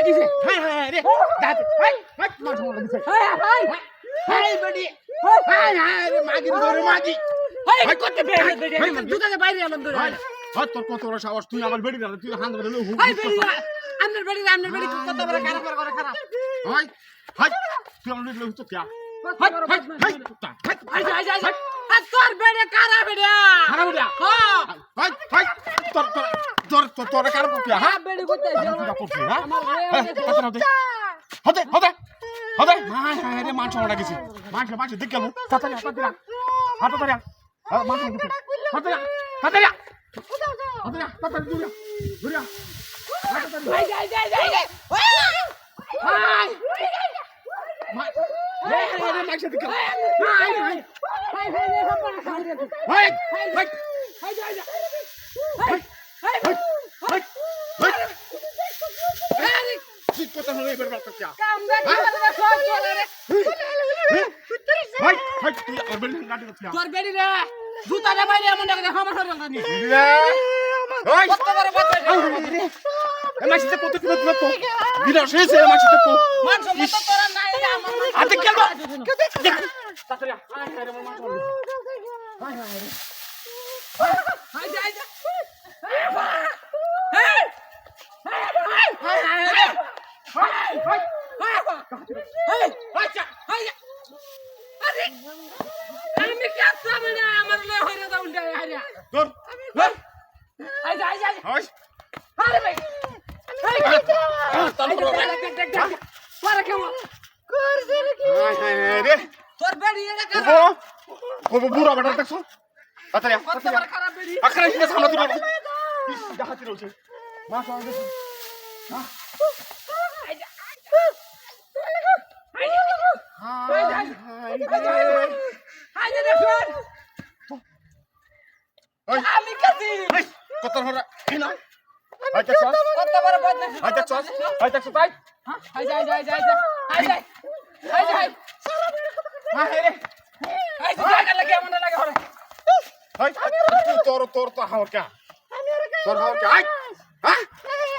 দিছে হাই হাই রে দাঁত হাই হাই মাছ মারা দিছে হাই হাই হাই বেডি হাই হাই রে মাগি ধরে মাগি হাই করতে বেড়ে দুটাকে বাইরে আনন্দ হাই তোর কত বড় সাহস তুই আমার বেডি না তুই হাত ধরে লু হাই বেড়ি আমনের বেড়ি কত বড় খারাপ করে খারাপ হাই হাই তুই আমার বেডি লু তো क्या হাই হাই হাই হাই হাই তোর বেড়ে কারা বেড়ে খারাপ হইয়া হ্যাঁ হাই হাই তোর খারাপ क्या হ্যাঁ বেড়ি করতে क्या করছিস হ্যাঁ আমার কত না হতে হতে হতে হাই হাই রে মাছ মারা গেছে মাছ দেখ গেল তাড়াতাড়ি তাড়াতাড়ি মাছ মারা গেছে তাড়াতাড়ি তাড়াতাড়ি দূরিয়া হাই হাই হাই হাই হাই রে মাছ দেখ হাই হাই হাই রে খবর খাই রে হাই হাই হাই হাই হাই হাই হাই ঠিক কথা হলো এবার বাচ্চা क्या কাম না সব চলে রে হাই হাই তুই আর বেলন গাড়ি করছিস তোর বেড়ি রে জুতা রে বাইরে এমন দেখে আমার শরীর জানি রে ওই কত বড় বাচ্চা এ মাছিতে কত তো বিনা শেষ এ মাছিতে তো মান সম্মান তো তোরা নাই রে আমার হাতে গেল তাড়াতাড়ি হাই হাই রে মাছ হাই হাই রে হাই যাই যা হাই হাই হাই রে হাই হাই হাই আচ্ছা হাই আরে আমি কি আসবে না আমার লে হইরে দাও উল্টা হারিয়া তোর হাই যাই যাই হাই আরে ভাই হাই পরে কেমন হাই হাই রে তোর বেড়ি এর ও ও বুড়া বেটা দেখছো তাড়াতাড়ি কত বড় খারাপ বেড়ি আখরা কি সামনে দিল দেখাতি রয়েছে মাছ আর দেখো হাই দেখুন আমি কাছি কত হরা না হাই দেখছ কত বড় বদমাশ হাই দেখছ হাই দেখছ তাই হাই যাই যাই যাই হাই যাই হাই যাই হাই রে হাই যাই লাগে এমন লাগে হরে হাই তোর তোর তো হাওর কা তোর হাওর কা হাই হ্যাঁ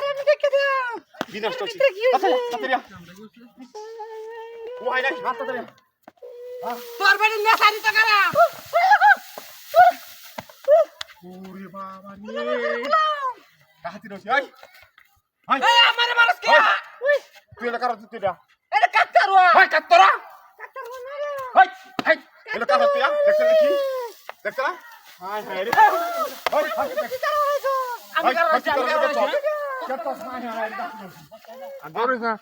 আমি দেখে দাও বিনাশ তো তাড়াতাড়ি ও হাই না তাড়াতাড়ি তোর বেড়ি নেসারি তো করা ওরে বাবা রে কাহাতি রয়েছে হাই হাই এই আমারে মারস কে তুই এলা কার তুই দা এটা কাটতারো হাই কাটতরা কাটতারো না রে হাই হাই এলা কার তুই দেখছ কি দেখছ না হাই হাই রে হাই হাই আমি কারো কাটতস হাই হাই আদরে না